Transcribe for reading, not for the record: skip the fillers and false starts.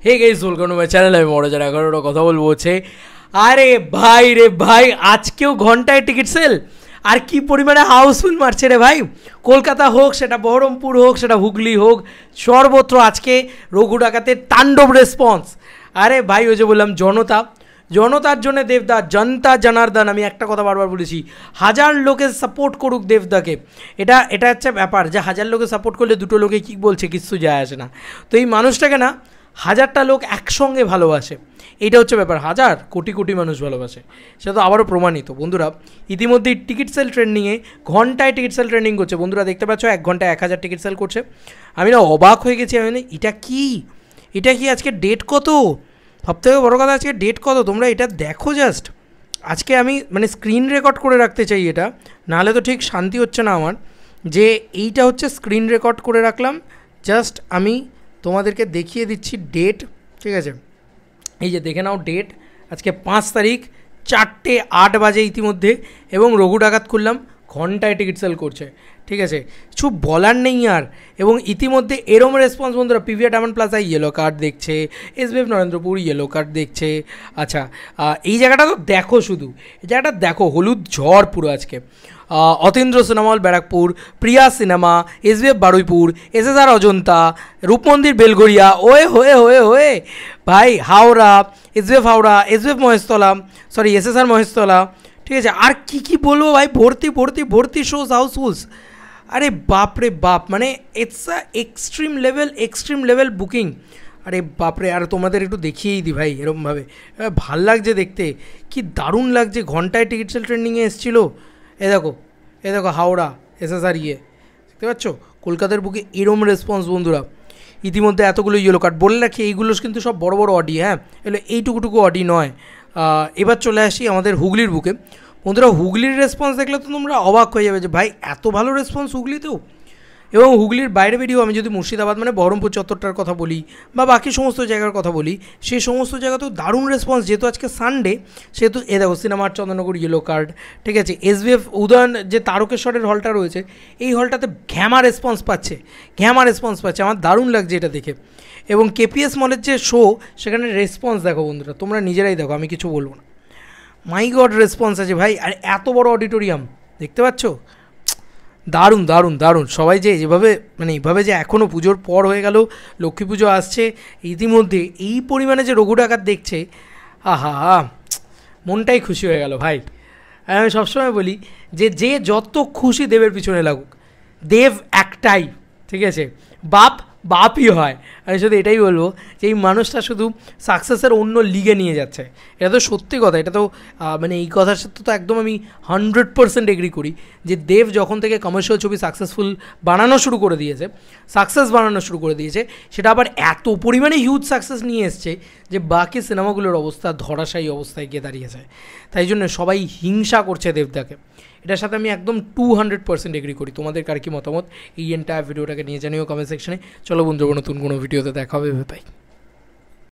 Hey guys welcome to my channel. আমি মনোজার 11টা কথা বলবো হচ্ছে আরে ভাই রে ভাই, আজকেও ঘন্টায় টিকিট সেল আর কি পরিমাণে হাউসফুল মারছে রে ভাই। কলকাতা হোক, সেটা বহরমপুর হোক, সেটা হুগলি হোক, সর্বত্র আজকে রঘু ডাকাতের তাণ্ডব রেসপন্স। আরে ভাই ওই যে বললাম জনতার জন্য দেবদা, জনতা জনার্দন। আমি একটা কথা বারবার বলেছি, হাজার লোকে সাপোর্ট করুক দেবদাকে, এটা হচ্ছে ব্যাপার যে হাজার লোকে সাপোর্ট করলে দুটো লোকে কী বলছে কিচ্ছু যায় আসে না। তো এই মানুষটাকে না হাজারটা লোক একসঙ্গে ভালোবাসে, এইটা হচ্ছে ব্যাপার। হাজার কোটি কোটি মানুষ ভালোবাসে, সেটা তো আবারও প্রমাণিত। বন্ধুরা ইতিমধ্যেই টিকিট সেল ট্রেন্ডিংয়ে ঘন্টায় টিকিট সেল ট্রেন্ডিং করছে। বন্ধুরা দেখতে পাচ্ছ 1 ঘন্টায় 1000 টিকিট সেল করছে। আমি না অবাক হয়ে গেছি। আমি এটা কি আজকে ডেট কত? সবথেকে বড় কথা আজকে ডেট কত তোমরা এটা দেখো জাস্ট। আজকে আমি মানে স্ক্রিন রেকর্ড করে রাখতে চাই এটা, নাহলে তো ঠিক শান্তি হচ্ছে না আমার। যে এইটা হচ্ছে স্ক্রিন রেকর্ড করে রাখলাম, জাস্ট আমি তোমাদেরকে দেখিয়ে দিচ্ছি ডেট, ঠিক আছে? এই যে দেখে নাও ডেট, আজকে 5 তারিখ 4:08 বাজে ইতিমধ্যে, এবং রঘু ডাকাত খুললাম ঘন্টায় টিকিট সেল করছে, ঠিক আছে? কিছু বলার নেই আর। এবং ইতিমধ্যে এরম রেসপন্স বন্ধুরা, পিভিআর ডায়মন্ড প্লাজায় ইয়েলো কার্ড দেখছে, এসবিএফ নরেন্দ্রপুর ইয়েলো কার্ড দেখছে। আচ্ছা এই জায়গাটা তো দেখো, শুধু এই জায়গাটা দেখো, হলুদ ঝড় পুরো আজকে। Atindra cinema hall Barrackpore, Priya cinema, SBF Baruipur, SSR Ajanta, Rupmandir Belgharia, ওয়ে হয়ে ভাই Howrah, SBF Howrah, SBF Maheshtala, sorry SSR Maheshtala, ঠিক আছে? আর কি বলবো ভাই, ভর্তি শোজ হাউসফুলস। আরে বাপরে বাপ, মানে it's a extreme level booking. আরে বাপরে, আর তোমাদের একটু দেখিয়েই দিই ভাই এরকমভাবে, ভাল লাগছে দেখতে, কি দারুণ লাগছে। ঘন্টায় টিকিট সেল ট্রেন্ডিংয়ে এসেছিলো। এ দেখো হাওড়া এসএসআর দেখতে পাচ্ছ, কলকাতার বুকে এরম রেসপন্স বন্ধুরা। ইতিমধ্যে এতগুলো ইয়েলো কার্ড, বলে রাখি এইগুলো কিন্তু সব বড় অডি, হ্যাঁ, এগুলো এইটুকুটুকু অডি নয়। এবার চলে আসি আমাদের হুগলির বুকে। বন্ধুরা হুগলির রেসপন্স দেখলে তো তোমরা অবাক হয়ে যাবে যে ভাই এত ভালো রেসপন্স হুগলিতেও। এবং হুগলির বাইরে বেরিয়েও আমি যদি মুর্শিদাবাদ মানে বহরমপুর চত্বরটার কথা বলি বা বাকি সমস্ত জায়গার কথা বলি, সেই সমস্ত জায়গাতেও দারুণ রেসপন্স। যেহেতু আজকে সানডে, সেহেতু এ দেখো সিনেমার চন্দননগর ইয়েলো কার্ড, ঠিক আছে? এসবিএফ উদয়ন যে তারকেশ্বরের হলটা রয়েছে, এই হলটাতে ঘ্যামা রেসপন্স পাচ্ছে। আমার দারুণ লাগছে এটা দেখে। এবং কেপিএস মলের যে শো, সেখানে রেসপন্স দেখো বন্ধুরা, তোমরা নিজেরাই দেখো, আমি কিছু বলবো না। মাই গড রেসপন্স আছে ভাই, আর এত বড় অডিটোরিয়াম দেখতে পাচ্ছ, দারুণ। সবাই যে এইভাবে যে এখনও পুজোর পর হয়ে গেল, লক্ষ্মী পুজো আসছে, ইতিমধ্যে এই পরিমাণে যে রঘু ডাকাত দেখছে, আহা মনটাই খুশি হয়ে গেল ভাই। আমি সবসময় বলি যে যত খুশি দেবের পিছনে লাগুক, দেব একটাই, ঠিক আছে? বাপই হয়। আমি শুধু এটাই বলবো যে এই মানুষটা শুধু সাকসেসের অন্য লিগে নিয়ে যাচ্ছে। এটা তো সত্যি কথা, এটা তো মানে এই কথার সাথে তো একদম আমি 100% এগ্রি করি যে দেব যখন থেকে কমার্শিয়াল ছবি সাকসেস বানানো শুরু করে দিয়েছে, সেটা আবার এত পরিমাণে হিউজ সাকসেস নিয়ে এসছে যে বাকি সিনেমাগুলোর অবস্থা ধরাশায়ী অবস্থায় গিয়ে দাঁড়িয়েছে। তাই জন্য সবাই হিংসা করছে দেবদাকে। এটার সাথে আমি একদম 200% এগ্রি করি। তোমাদের কার কি মতামত এই এন্টায়ার ভিডিওটাকে নিয়ে জানিও কমেন্ট সেকশনে। চলো বন্ধুরা, নতুন কোনো ভিডিওতে দেখা হবে, বাই।